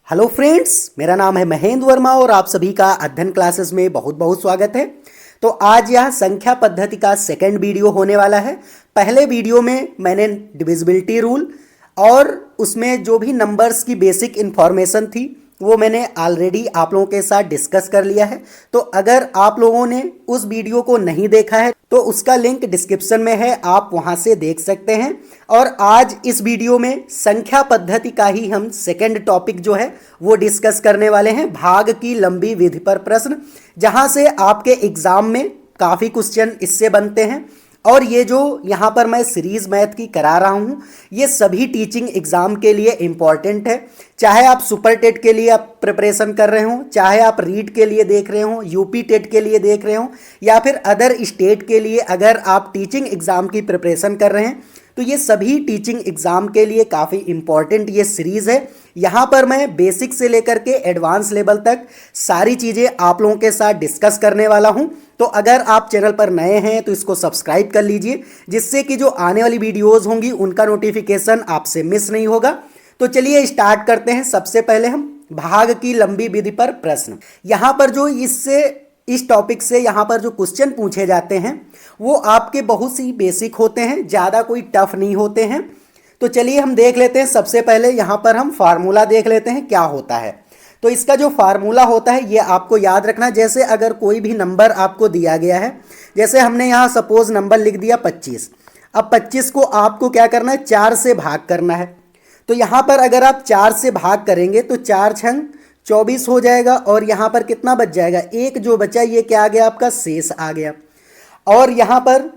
Hello friends, मेरा नाम है महेंद्र वर्मा और आप सभी का अध्ययन क्लासेस में बहुत बहुत स्वागत है। तो आज यह संख्या पद्धति का सेकंड वीडियो होने वाला है। पहले वीडियो में मैंने डिविजिबिलिटी रूल और उसमें जो भी नंबर्स की बेसिक इन्फॉर्मेशन थी वो मैंने ऑलरेडी आप लोगों के साथ डिस्कस कर लिया है। तो अगर आप लोगों ने उस वीडियो को नहीं देखा है तो उसका लिंक डिस्क्रिप्शन में है, आप वहां से देख सकते हैं। और आज इस वीडियो में संख्या पद्धति का ही हम सेकंड टॉपिक जो है वो डिस्कस करने वाले हैं, भाग की लंबी विधि पर प्रश्न, जहां से आपके एग्जाम में काफ़ी क्वेश्चन इससे बनते हैं। और ये जो यहाँ पर मैं सीरीज मैथ की करा रहा हूँ ये सभी टीचिंग एग्जाम के लिए इम्पॉर्टेंट है। चाहे आप सुपर टेट के लिए आप प्रिपरेशन कर रहे हो, चाहे आप रीट के लिए देख रहे हो, यूपी टेट के लिए देख रहे हो, या फिर अदर स्टेट के लिए अगर आप टीचिंग एग्जाम की प्रिपरेशन कर रहे हैं, तो ये सभी टीचिंग एग्जाम के लिए काफ़ी इम्पॉर्टेंट ये सीरीज़ है। यहाँ पर मैं बेसिक से लेकर के एडवांस लेवल तक सारी चीज़ें आप लोगों के साथ डिस्कस करने वाला हूँ। तो अगर आप चैनल पर नए हैं तो इसको सब्सक्राइब कर लीजिए, जिससे कि जो आने वाली वीडियोज़ होंगी उनका नोटिफिकेशन आपसे मिस नहीं होगा। तो चलिए स्टार्ट करते हैं। सबसे पहले हम भाग की लंबी विधि पर प्रश्न, यहाँ पर जो इस टॉपिक से यहाँ पर जो क्वेश्चन पूछे जाते हैं वो आपके बहुत सी बेसिक होते हैं, ज़्यादा कोई टफ नहीं होते हैं। तो चलिए हम देख लेते हैं। सबसे पहले यहाँ पर हम फार्मूला देख लेते हैं क्या होता है। तो इसका जो फार्मूला होता है ये आपको याद रखना। जैसे अगर कोई भी नंबर आपको दिया गया है, जैसे हमने यहाँ सपोज नंबर लिख दिया 25। अब 25 को आपको क्या करना है, 4 से भाग करना है। तो यहाँ पर अगर आप 4 से भाग करेंगे तो 4 छंग 24 हो जाएगा, और यहाँ पर कितना बच जाएगा, एक जो बचा ये क्या आ गया, आपका शेष आ गया। और यहाँ पर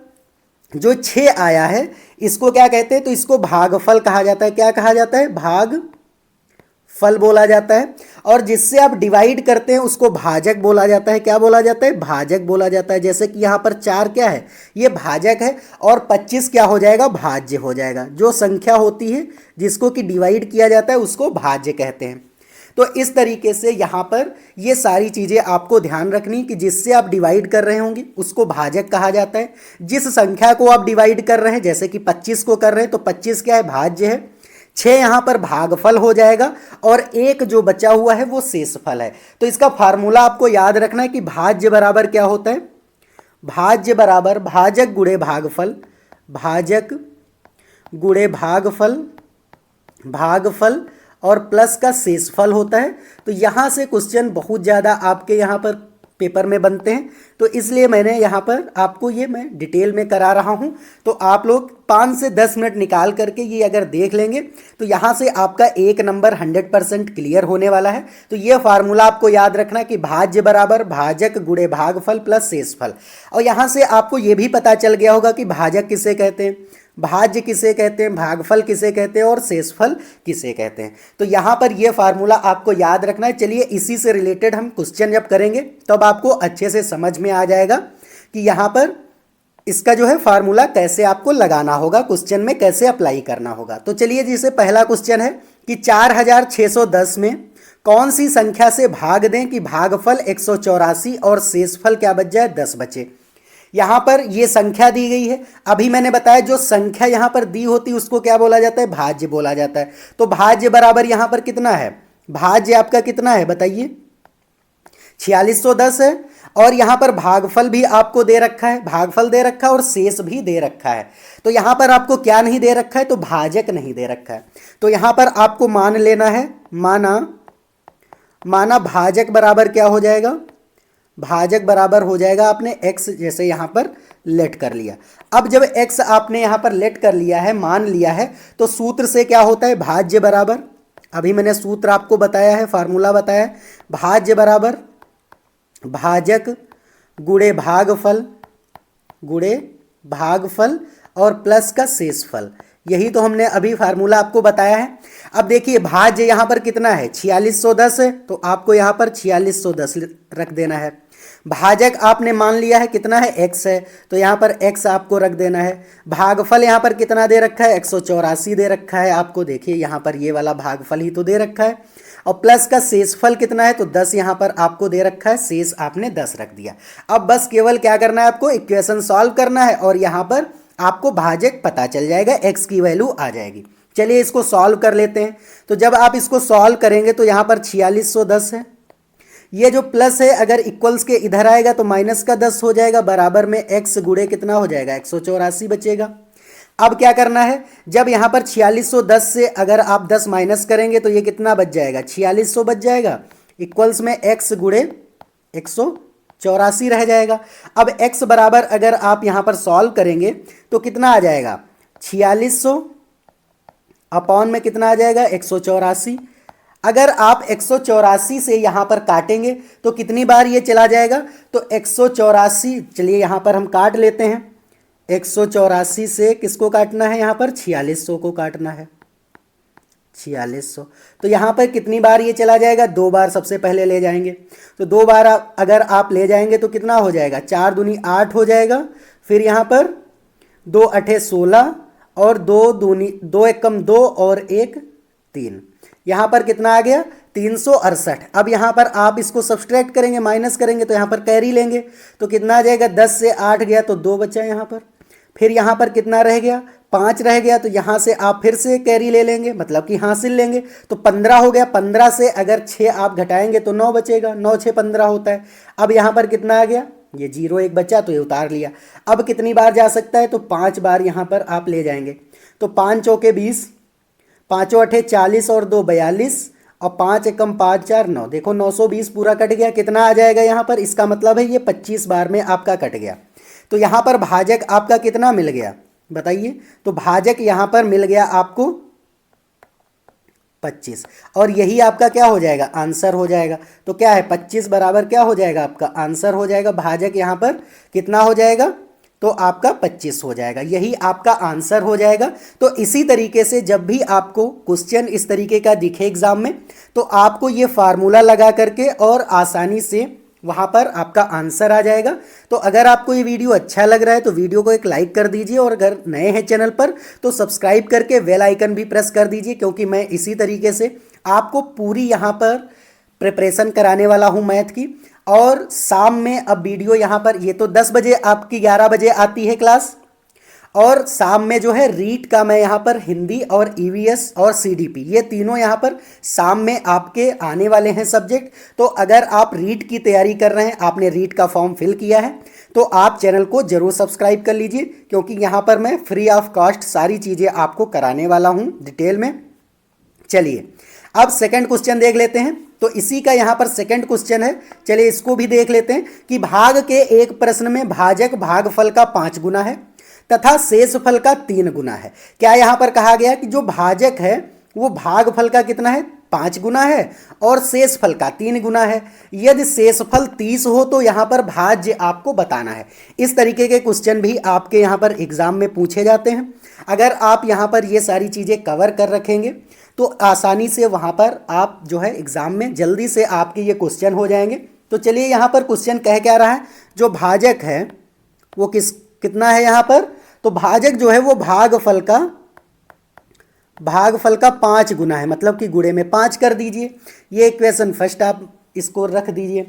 जो 6 आया है इसको क्या कहते हैं, तो इसको भागफल कहा जाता है। क्या कहा जाता है, भागफल बोला जाता है। और जिससे आप डिवाइड करते हैं उसको भाजक बोला जाता है। क्या बोला जाता है, भाजक बोला जाता है। जैसे कि यहाँ पर 4 क्या है, ये भाजक है, और 25 क्या हो जाएगा, भाज्य हो जाएगा। जो संख्या होती है जिसको कि डिवाइड किया जाता है उसको भाज्य कहते हैं। तो इस तरीके से यहाँ पर ये सारी चीज़ें आपको ध्यान रखनी कि जिससे आप डिवाइड कर रहे होंगे उसको भाजक कहा जाता है। जिस संख्या को आप डिवाइड कर रहे हैं, जैसे कि 25 को कर रहे हैं तो 25 क्या है, भाज्य है। 6 यहाँ पर भागफल हो जाएगा, और एक जो बचा हुआ है वो शेषफल है। तो इसका फार्मूला आपको याद रखना है कि भाज्य बराबर क्या होता है, भाज्य बराबर भाजक गुणे भागफल, भाजक गुणे भागफल, भागफल और प्लस का शेषफल होता है। तो यहाँ से क्वेश्चन बहुत ज़्यादा आपके यहाँ पर पेपर में बनते हैं, तो इसलिए मैंने यहाँ पर आपको ये मैं डिटेल में करा रहा हूँ। तो आप लोग 5 से 10 मिनट निकाल करके ये अगर देख लेंगे तो यहाँ से आपका एक नंबर 100% क्लियर होने वाला है। तो ये फार्मूला आपको याद रखना कि भाज्य बराबर भाजक गुणे भागफल प्लस शेषफल। और यहाँ से आपको ये भी पता चल गया होगा कि भाजक किसे कहते हैं, भाज्य किसे कहते हैं, भागफल किसे कहते हैं और शेषफल किसे कहते हैं। तो यहाँ पर ये फार्मूला आपको याद रखना है। चलिए इसी से रिलेटेड हम क्वेश्चन जब करेंगे तब आपको अच्छे से समझ में आ जाएगा कि यहाँ पर इसका जो है फार्मूला कैसे आपको लगाना होगा, क्वेश्चन में कैसे अप्लाई करना होगा। तो चलिए जैसे पहला क्वेश्चन है कि 4610 में कौन सी संख्या से भाग दें कि भागफल 184 और शेषफल क्या बच जाए, 10 बचे। यहाँ पर ये संख्या दी गई है। अभी मैंने बताया जो संख्या यहाँ पर दी होती है उसको क्या बोला जाता है, भाज्य बोला जाता है। तो भाज्य बराबर यहाँ पर कितना है, भाज्य आपका कितना है बताइए, 4610 है। और यहाँ पर भागफल भी आपको दे रखा है, भागफल दे रखा है और शेष भी दे रखा है। तो यहाँ पर आपको क्या नहीं दे रखा है, तो भाजक नहीं दे रखा है। तो यहाँ पर आपको मान लेना है, माना भाजक बराबर क्या हो जाएगा, भाजक बराबर हो जाएगा आपने x, जैसे यहाँ पर लेट कर लिया। अब जब x आपने यहाँ पर लेट कर लिया है, मान लिया है, तो सूत्र से क्या होता है, भाज्य बराबर, अभी मैंने सूत्र आपको बताया है, फार्मूला बताया है, भाज्य बराबर भाजक गुणे भागफल, गुणे भागफल और प्लस का शेषफल। यही तो हमने अभी फार्मूला आपको बताया है। अब देखिए भाज्य यहाँ पर कितना है, 4610 है, तो आपको यहाँ पर 4610 रख देना है। भाजक आपने मान लिया है कितना है, x है, तो यहाँ पर x आपको रख देना है। भागफल यहाँ पर कितना दे रखा है, 184 दे रखा है आपको, देखिए यहाँ पर ये वाला भागफल ही तो दे रखा है। और प्लस का शेषफल कितना है, तो 10 यहाँ पर आपको दे रखा है, शेष आपने 10 रख दिया। अब बस केवल क्या करना है, आपको इक्वेशन सॉल्व करना है और यहाँ पर आपको भाजक पता चल जाएगा, x की वैल्यू आ जाएगी। चलिए इसको सॉल्व कर लेते हैं। तो जब आप इसको सॉल्व करेंगे तो यहाँ पर 4610 है, ये जो प्लस है अगर इक्वल्स के इधर आएगा तो माइनस का 10 हो जाएगा, बराबर में x गुणे कितना हो जाएगा 184 बचेगा। अब क्या करना है, जब यहाँ पर 4610 से अगर आप 10 माइनस करेंगे तो ये कितना बच जाएगा 4600 बच जाएगा, इक्वल्स में x गुणे 184 रह जाएगा। अब x बराबर अगर आप यहाँ पर सॉल्व करेंगे तो कितना आ जाएगा 4600 अपॉन में कितना आ जाएगा 184। अगर आप 184 से यहाँ पर काटेंगे तो कितनी बार ये चला जाएगा, तो 184, चलिए यहाँ पर हम काट लेते हैं। 184 से किसको काटना है, यहाँ पर 4600 को काटना है, 4600। तो यहाँ पर कितनी बार ये चला जाएगा, 2 बार सबसे पहले ले जाएंगे। तो 2 बार अगर आप ले जाएंगे तो कितना हो जाएगा 4 दूनी 8 हो जाएगा, फिर यहाँ पर 2 अठे 16 और 2 एकम 2 और 1 3, यहाँ पर कितना आ गया 368। अब यहाँ पर आप इसको सब्सट्रैक्ट करेंगे, माइनस करेंगे तो यहाँ पर कैरी लेंगे तो कितना आ जाएगा, 10 से 8 गया तो 2 बचा यहाँ पर, फिर यहाँ पर कितना रह गया 5 रह गया, तो यहाँ से आप फिर से कैरी ले लेंगे, मतलब कि हासिल लेंगे तो 15 हो गया। 15 से अगर 6 आप घटाएंगे तो 9 बचेगा, 9 6 15 होता है। अब यहाँ पर कितना आ गया, ये 0 1 बचा तो ये उतार लिया। अब कितनी बार जा सकता है, तो 5 बार यहाँ पर आप ले जाएंगे। तो 5 चौके 20, 5 अठे 40 और 2 42 और 5 एकम 5 4 9, देखो 920 पूरा कट गया। कितना आ जाएगा यहाँ पर, इसका मतलब है ये 25 बार में आपका कट गया। तो यहाँ पर भाजक आपका कितना मिल गया बताइए, तो भाजक यहाँ पर मिल गया आपको 25, और यही आपका क्या हो जाएगा आंसर हो जाएगा। तो क्या है 25 बराबर क्या हो जाएगा आपका आंसर हो जाएगा, भाजक यहाँ पर कितना हो जाएगा, तो आपका 25 हो जाएगा, यही आपका आंसर हो जाएगा। तो इसी तरीके से जब भी आपको क्वेश्चन इस तरीके का दिखे एग्जाम में तो आपको ये फार्मूला लगा करके और आसानी से वहाँ पर आपका आंसर आ जाएगा। तो अगर आपको ये वीडियो अच्छा लग रहा है तो वीडियो को एक लाइक कर दीजिए, और अगर नए हैं चैनल पर तो सब्सक्राइब करके बेल आइकन भी प्रेस कर दीजिए, क्योंकि मैं इसी तरीके से आपको पूरी यहाँ पर प्रिपरेशन कराने वाला हूँ मैथ की। और शाम में अब वीडियो यहाँ पर ये तो 10 बजे आपकी 11 बजे आती है क्लास, और शाम में जो है रीट का मैं यहाँ पर हिंदी और ईवीएस और सीडीपी ये तीनों यहाँ पर शाम में आपके आने वाले हैं सब्जेक्ट। तो अगर आप रीट की तैयारी कर रहे हैं, आपने रीट का फॉर्म फिल किया है, तो आप चैनल को जरूर सब्सक्राइब कर लीजिए, क्योंकि यहाँ पर मैं फ्री ऑफ कॉस्ट सारी चीज़ें आपको कराने वाला हूँ डिटेल में। चलिए अब सेकंड क्वेश्चन देख लेते हैं। तो इसी का यहाँ पर सेकंड क्वेश्चन है, चलिए इसको भी देख लेते हैं कि भाग के एक प्रश्न में भाजक भागफल का 5 गुना है तथा शेषफल का 3 गुना है। क्या यहाँ पर कहा गया कि जो भाजक है वो भागफल का कितना है 5 गुना है और शेषफल का 3 गुना है। यदि शेषफल 30 हो तो यहाँ पर भाज्य आपको बताना है। इस तरीके के क्वेश्चन भी आपके यहाँ पर एग्जाम में पूछे जाते हैं। अगर आप यहाँ पर ये सारी चीज़ें कवर कर रखेंगे तो आसानी से वहाँ पर आप जो है एग्जाम में जल्दी से आपके ये क्वेश्चन हो जाएंगे। तो चलिए यहाँ पर क्वेश्चन कह क्या रहा है, जो भाजक है वो कितना है यहाँ पर, तो भाजक जो है वो भागफल का 5 गुना है, मतलब कि गुणे में 5 कर दीजिए। ये इक्वेशन फर्स्ट आप इसको रख दीजिए।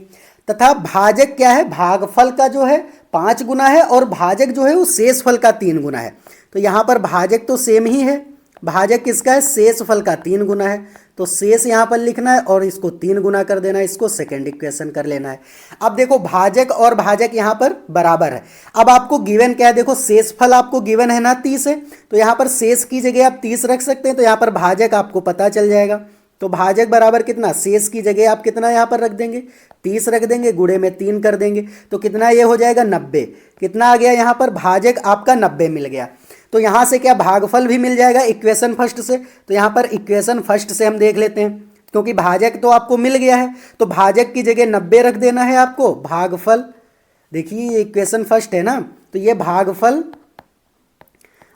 तथा भाजक क्या है, भागफल का जो है 5 गुना है और भाजक जो है वो शेषफल का 3 गुना है। तो यहाँ पर भाजक तो सेम ही है, भाजक किसका है शेषफल का 3 गुना है, तो शेष यहाँ पर लिखना है और इसको 3 गुना कर देना है, इसको सेकंड इक्वेशन कर लेना है। अब देखो भाजक और भाजक यहाँ पर बराबर है। अब आपको गिवन क्या है, देखो शेषफल आपको गिवन है ना 30 है, तो यहाँ पर शेष की जगह आप 30 रख सकते हैं, तो यहाँ पर भाजक आपको पता चल जाएगा। तो भाजक बराबर कितना, शेष की जगह आप कितना यहाँ पर रख देंगे 30 रख देंगे, गुणे में 3 कर देंगे, तो कितना ये हो जाएगा 90। कितना आ गया यहाँ पर, भाजक आपका 90 मिल गया। तो यहाँ से क्या भागफल भी मिल जाएगा इक्वेशन फर्स्ट से। तो यहाँ पर इक्वेशन फर्स्ट से हम देख लेते हैं, क्योंकि भाजक तो आपको मिल गया है, तो भाजक की जगह 90 रख देना है आपको। भागफल देखिए ये इक्वेशन फर्स्ट है ना, तो ये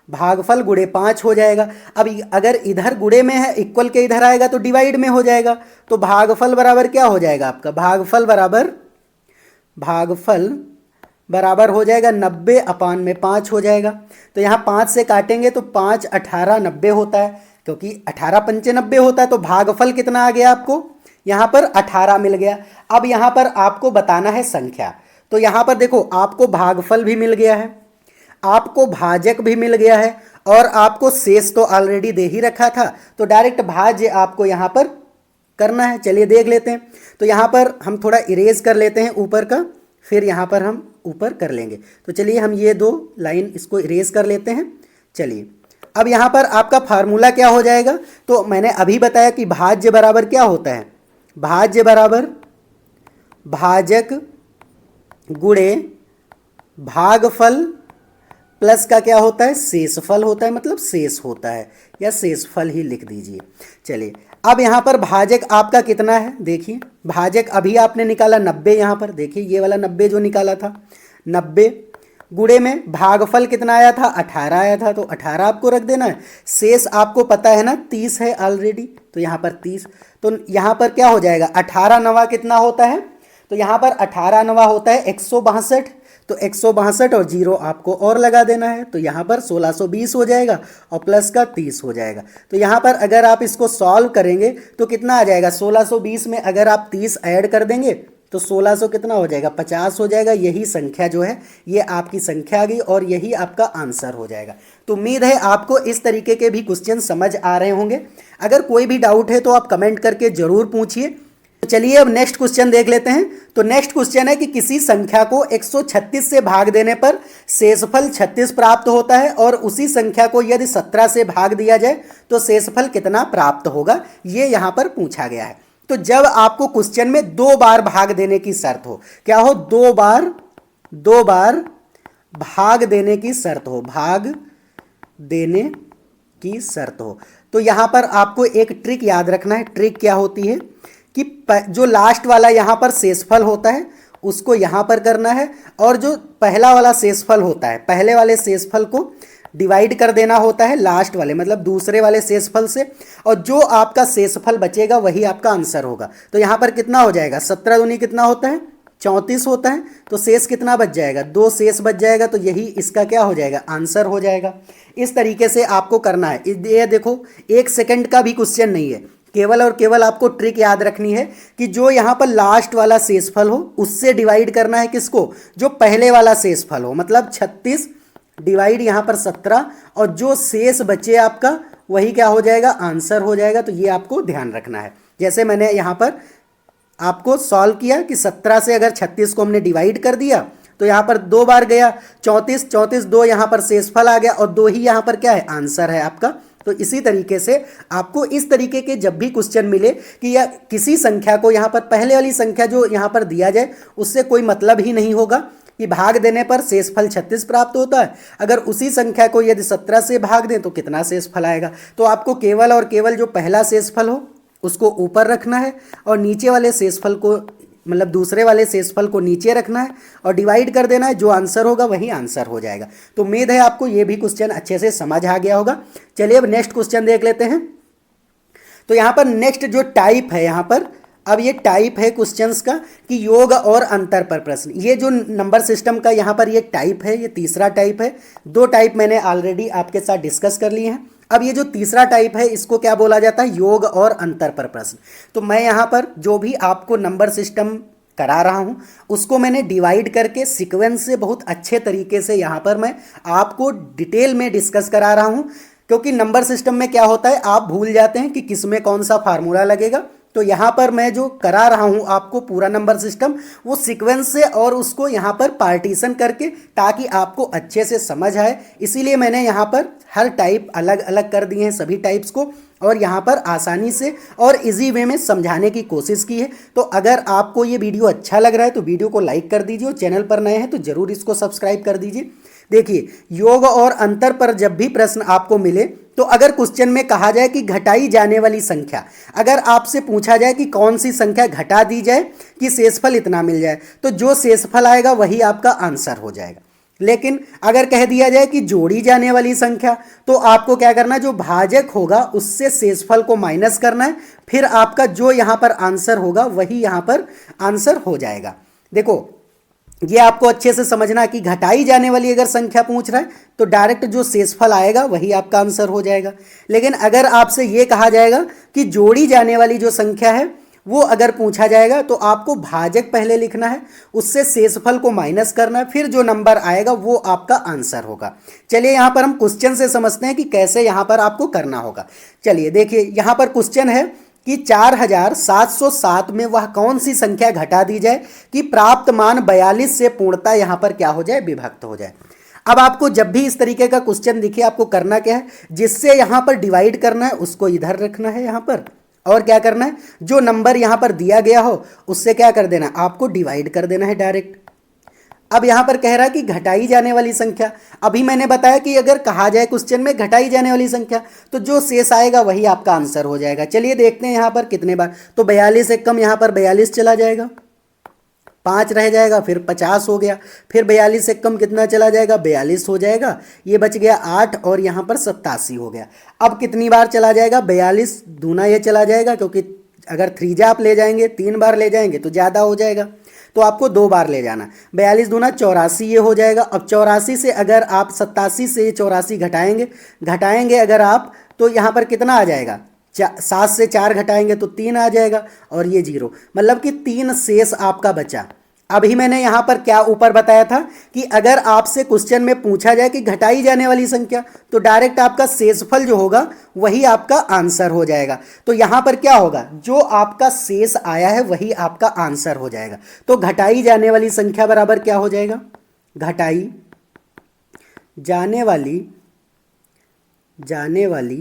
भागफल गुणे 5 हो जाएगा। अब अगर इधर गुणे में है, इक्वल के इधर आएगा तो डिवाइड में हो जाएगा। तो भागफल बराबर क्या हो जाएगा आपका, भागफल बराबर हो जाएगा 90 अपान में 5 हो जाएगा। तो यहाँ 5 से काटेंगे तो 5 18 90 होता है, क्योंकि 18 पंचे 90 होता है। तो भागफल कितना आ गया आपको, यहाँ पर 18 मिल गया। अब यहाँ पर आपको बताना है संख्या। तो यहाँ पर देखो आपको भागफल भी मिल गया है, आपको भाजक भी मिल गया है और आपको शेष तो ऑलरेडी दे ही रखा था, तो डायरेक्ट भाज्य आपको यहाँ पर करना है। चलिए देख लेते हैं। तो यहाँ पर हम थोड़ा इरेज कर लेते हैं ऊपर का, फिर यहाँ पर हम ऊपर कर लेंगे। तो चलिए हम ये 2 लाइन इसको इरेज कर लेते हैं। चलिए अब यहाँ पर आपका फार्मूला क्या हो जाएगा, तो मैंने अभी बताया कि भाज्य बराबर क्या होता है, भाज्य बराबर भाजक गुणे भागफल प्लस का क्या होता है, शेषफल होता है, मतलब शेष होता है, या शेषफल ही लिख दीजिए। चलिए अब यहाँ पर भाजक आपका कितना है, देखिए भाजक अभी आपने निकाला 90, यहाँ पर देखिए ये वाला 90 जो निकाला था 90, गुणे में भागफल कितना आया था, 18 आया था, तो 18 आपको रख देना है। शेष आपको पता है ना 30 है ऑलरेडी, तो यहाँ पर 30, तो यहाँ पर क्या हो जाएगा, 18 नवा कितना होता है, तो यहाँ पर 18 नवा होता है 162, तो 162 और 0 आपको और लगा देना है, तो यहाँ पर 1620 हो जाएगा और प्लस का 30 हो जाएगा। तो यहाँ पर अगर आप इसको सॉल्व करेंगे तो कितना आ जाएगा, 1620 में अगर आप 30 ऐड कर देंगे तो 1600 कितना हो जाएगा, 50 हो जाएगा। यही संख्या जो है ये आपकी संख्या आ गई और यही आपका आंसर हो जाएगा। तो उम्मीद है आपको इस तरीके के भी क्वेश्चन समझ आ रहे होंगे। अगर कोई भी डाउट है तो आप कमेंट करके ज़रूर पूछिए। तो चलिए अब नेक्स्ट क्वेश्चन देख लेते हैं। तो नेक्स्ट क्वेश्चन है कि किसी संख्या को 136 से भाग देने पर शेषफल 36 प्राप्त होता है और उसी संख्या को यदि 17 से भाग दिया जाए तो शेषफल कितना प्राप्त होगा, ये यहाँ पर पूछा गया है। तो जब आपको क्वेश्चन में 2 बार भाग देने की शर्त हो, क्या हो, 2 बार भाग देने की शर्त हो, भाग देने की शर्त हो, तो यहाँ पर आपको एक ट्रिक याद रखना है। ट्रिक क्या होती है कि जो लास्ट वाला यहाँ पर शेषफल होता है उसको यहाँ पर करना है, और जो पहला वाला शेषफल होता है पहले वाले शेषफल को डिवाइड कर देना होता है लास्ट वाले, मतलब दूसरे वाले शेषफल से, और जो आपका शेषफल बचेगा वही आपका आंसर होगा। तो यहाँ पर कितना हो जाएगा, 17 दूनी कितना होता है, 34 होता है, तो शेष कितना बच जाएगा, 2 शेष बच जाएगा, तो यही इसका क्या हो जाएगा, आंसर हो जाएगा। इस तरीके से आपको करना है। ये देखो 1 सेकंड का भी क्वेश्चन नहीं है, केवल और केवल आपको ट्रिक याद रखनी है कि जो यहाँ पर लास्ट वाला शेषफल हो उससे डिवाइड करना है किसको, जो पहले वाला शेषफल हो, मतलब 36 डिवाइड यहाँ पर 17, और जो शेष बचे आपका वही क्या हो जाएगा, आंसर हो जाएगा। तो ये आपको ध्यान रखना है। जैसे मैंने यहाँ पर आपको सॉल्व किया कि 17 से अगर 36 को हमने डिवाइड कर दिया तो यहाँ पर 2 बार गया 34, 2 यहाँ पर शेषफल आ गया और 2 ही यहाँ पर क्या है, आंसर है आपका। तो इसी तरीके से आपको इस तरीके के जब भी क्वेश्चन मिले कि या किसी संख्या को यहाँ पर पहले वाली संख्या जो यहाँ पर दिया जाए उससे कोई मतलब ही नहीं होगा कि भाग देने पर शेषफल 36 प्राप्त होता है, अगर उसी संख्या को यदि 17 से भाग दें तो कितना शेषफल आएगा। तो आपको केवल और केवल जो पहला शेषफल हो उसको ऊपर रखना है और नीचे वाले शेषफल को, मतलब दूसरे वाले शेषफल को नीचे रखना है और डिवाइड कर देना है, जो आंसर होगा वही आंसर हो जाएगा। तो उम्मीद है आपको ये भी क्वेश्चन अच्छे से समझ आ गया होगा। चलिए अब नेक्स्ट क्वेश्चन देख लेते हैं। तो यहाँ पर नेक्स्ट जो टाइप है, यहाँ पर अब ये टाइप है क्वेश्चंस का कि योग और अंतर पर प्रश्न। ये जो नंबर सिस्टम का यहाँ पर ये टाइप है, ये तीसरा टाइप है। 2 टाइप मैंने ऑलरेडी आपके साथ डिस्कस कर लिए हैं। अब ये जो तीसरा टाइप है इसको क्या बोला जाता है, योग और अंतर पर प्रश्न। तो मैं यहाँ पर जो भी आपको नंबर सिस्टम करा रहा हूँ उसको मैंने डिवाइड करके सीक्वेंस से बहुत अच्छे तरीके से यहाँ पर मैं आपको डिटेल में डिस्कस करा रहा हूँ, क्योंकि नंबर सिस्टम में क्या होता है आप भूल जाते हैं कि किस में कौन सा फार्मूला लगेगा। तो यहाँ पर मैं जो करा रहा हूँ आपको पूरा नंबर सिस्टम वो सीक्वेंस से और उसको यहाँ पर पार्टीशन करके, ताकि आपको अच्छे से समझ आए, इसीलिए मैंने यहाँ पर हर टाइप अलग अलग कर दिए हैं सभी टाइप्स को, और यहाँ पर आसानी से और इजी वे में समझाने की कोशिश की है। तो अगर आपको ये वीडियो अच्छा लग रहा है तो वीडियो को लाइक कर दीजिए, और चैनल पर नए हैं तो ज़रूर इसको सब्सक्राइब कर दीजिए। देखिए योग और अंतर पर जब भी प्रश्न आपको मिले तो अगर क्वेश्चन में कहा जाए कि घटाई जाने वाली संख्या, अगर आपसे पूछा जाए कि कौन सी संख्या घटा दी जाए कि शेषफल इतना मिल जाए, तो जो शेषफल आएगा वही आपका आंसर हो जाएगा। लेकिन अगर कह दिया जाए कि जोड़ी जाने वाली संख्या, तो आपको क्या करना है, जो भाजक होगा उससे शेषफल को माइनस करना है, फिर आपका जो यहाँ पर आंसर होगा वही यहाँ पर आंसर हो जाएगा। देखो ये आपको अच्छे से समझना कि घटाई जाने वाली अगर संख्या पूछ रहा है तो डायरेक्ट जो शेषफल आएगा वही आपका आंसर हो जाएगा। लेकिन अगर आपसे ये कहा जाएगा कि जोड़ी जाने वाली जो संख्या है वो अगर पूछा जाएगा तो आपको भाजक पहले लिखना है, उससे शेषफल को माइनस करना है, फिर जो नंबर आएगा वो आपका आंसर होगा। चलिए यहाँ पर हम क्वेश्चन से समझते हैं कि कैसे यहाँ पर आपको करना होगा। चलिए देखिए यहाँ पर क्वेश्चन है कि 4707 में वह कौन सी संख्या घटा दी जाए कि प्राप्त मान 42 से पूर्णतः यहाँ पर क्या हो जाए, विभक्त हो जाए। अब आपको जब भी इस तरीके का क्वेश्चन दिखे आपको करना क्या है, जिससे यहाँ पर डिवाइड करना है उसको इधर रखना है यहाँ पर, और क्या करना है, जो नंबर यहाँ पर दिया गया हो उससे क्या कर देना है, आपको डिवाइड कर देना है डायरेक्ट। अब यहाँ पर कह रहा है कि घटाई जाने वाली संख्या, अभी मैंने बताया कि अगर कहा जाए क्वेश्चन में घटाई जाने वाली संख्या तो जो शेष आएगा वही आपका आंसर हो जाएगा। चलिए देखते हैं यहाँ पर कितने बार, तो 42 से कम यहाँ पर 42 चला जाएगा, 5 रह जाएगा, फिर 50 हो गया, फिर 42 से कम कितना चला जाएगा, 42 हो जाएगा, ये बच गया 8 और यहाँ पर 87 हो गया। अब कितनी बार चला जाएगा, 42 दूना ये चला जाएगा, क्योंकि अगर 3 आप ले जाएंगे 3 बार ले जाएंगे तो ज़्यादा हो जाएगा, तो आपको 2 बार ले जाना। 42 दूना 84 ये हो जाएगा। अब 84 से अगर आप 87 से 84 घटाएंगे अगर आप, तो यहाँ पर कितना आ जाएगा, 7 से 4 घटाएंगे तो 3 आ जाएगा, और ये 0, मतलब कि 3 शेष आपका बचा। अभी मैंने यहाँ पर क्या ऊपर बताया था कि अगर आपसे क्वेश्चन में पूछा जाए कि घटाई जाने वाली संख्या, तो डायरेक्ट आपका शेषफल जो होगा वही आपका आंसर हो जाएगा। तो यहाँ पर क्या होगा, जो आपका शेष आया है वही आपका आंसर हो जाएगा। तो घटाई जाने वाली संख्या बराबर क्या हो जाएगा, घटाई जाने वाली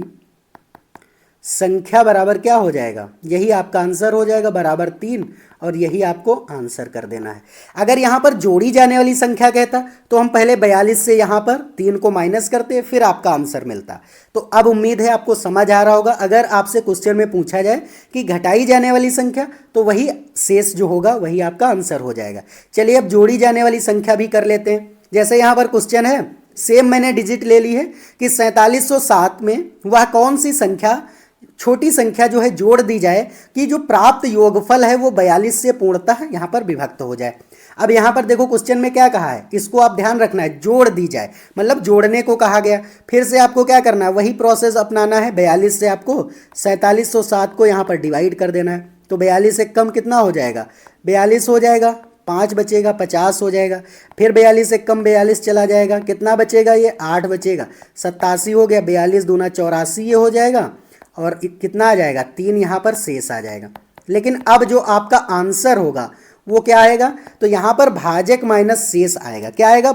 संख्या बराबर क्या हो जाएगा, यही आपका आंसर हो जाएगा, बराबर 3, और यही आपको आंसर कर देना है। अगर यहाँ पर जोड़ी जाने वाली संख्या कहता तो हम पहले 42 से यहाँ पर 3 को माइनस करते, फिर आपका आंसर मिलता। तो अब उम्मीद है आपको समझ आ रहा होगा। अगर आपसे क्वेश्चन में पूछा जाए कि घटाई जाने वाली संख्या, तो वही शेष जो होगा वही आपका आंसर हो जाएगा। चलिए अब जोड़ी जाने वाली संख्या भी कर लेते हैं। जैसे यहाँ पर क्वेश्चन है, सेम मैंने डिजिट ले ली है कि 4707 में वह कौन सी संख्या, छोटी संख्या जो है जोड़ दी जाए कि जो प्राप्त योगफल है वो 42 से पूर्णतः यहाँ पर विभक्त हो जाए। अब यहाँ पर देखो क्वेश्चन में क्या कहा है, इसको आप ध्यान रखना है, जोड़ दी जाए मतलब जोड़ने को कहा गया। फिर से आपको क्या करना है, वही प्रोसेस अपनाना है। 42 से आपको 4707 को यहाँ पर डिवाइड कर देना है, तो 42 से कम कितना हो जाएगा, 42 हो जाएगा, 5 बचेगा, 50 हो जाएगा, फिर 42 से कम 42 चला जाएगा, कितना बचेगा, ये 8 बचेगा, 87 हो गया, 42 दूना 84 ये हो जाएगा, और कितना आ जाएगा, 3 यहाँ पर शेष आ जाएगा। लेकिन अब जो आपका आंसर होगा वो क्या आएगा, तो यहाँ पर भाजक माइनस शेष आएगा। क्या आएगा,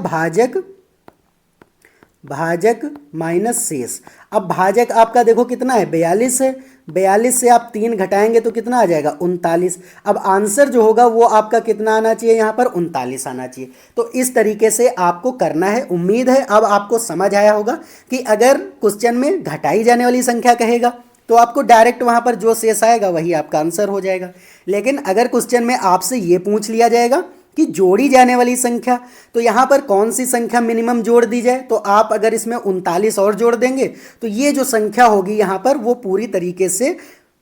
भाजक माइनस शेष। अब भाजक आपका देखो कितना है, 42 है, 42 से आप 3 घटाएंगे तो कितना आ जाएगा, 39। अब आंसर जो होगा वो आपका कितना आना चाहिए, यहाँ पर 39 आना चाहिए। तो इस तरीके से आपको करना है। उम्मीद है अब आपको समझ आया होगा कि अगर क्वेश्चन में घटाई जाने वाली संख्या कहेगा तो आपको डायरेक्ट वहाँ पर जो शेष आएगा वही आपका आंसर हो जाएगा। लेकिन अगर क्वेश्चन में आपसे ये पूछ लिया जाएगा कि जोड़ी जाने वाली संख्या, तो यहाँ पर कौन सी संख्या मिनिमम जोड़ दी जाए, तो आप अगर इसमें 39 और जोड़ देंगे तो ये जो संख्या होगी यहाँ पर वो पूरी तरीके से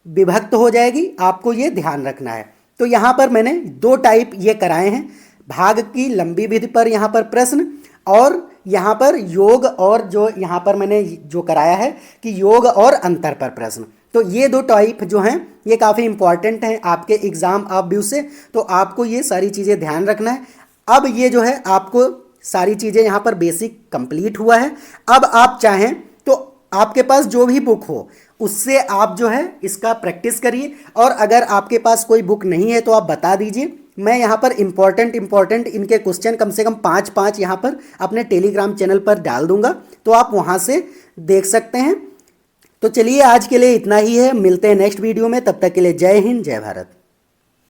विभक्त हो जाएगी। आपको ये ध्यान रखना है। तो यहाँ पर मैंने 2 टाइप ये कराए हैं, भाग की लंबी विधि पर यहाँ पर प्रश्न, और यहाँ पर योग, और जो यहाँ पर मैंने जो कराया है कि योग और अंतर पर प्रश्न। तो ये 2 टाइप जो हैं ये काफ़ी इंपॉर्टेंट हैं आपके एग्ज़ाम ऑफ व्यू से, तो आपको ये सारी चीज़ें ध्यान रखना है। अब ये जो है आपको सारी चीज़ें यहाँ पर बेसिक कंप्लीट हुआ है। अब आप चाहें तो आपके पास जो भी बुक हो उससे आप जो है इसका प्रैक्टिस करिए, और अगर आपके पास कोई बुक नहीं है तो आप बता दीजिए। मैं यहाँ पर इम्पॉर्टेंट इनके क्वेश्चन कम से कम 5 यहाँ पर अपने टेलीग्राम चैनल पर डाल दूंगा, तो आप वहाँ से देख सकते हैं। तो चलिए आज के लिए इतना ही है, मिलते हैं नेक्स्ट वीडियो में, तब तक के लिए जय हिंद जय भारत।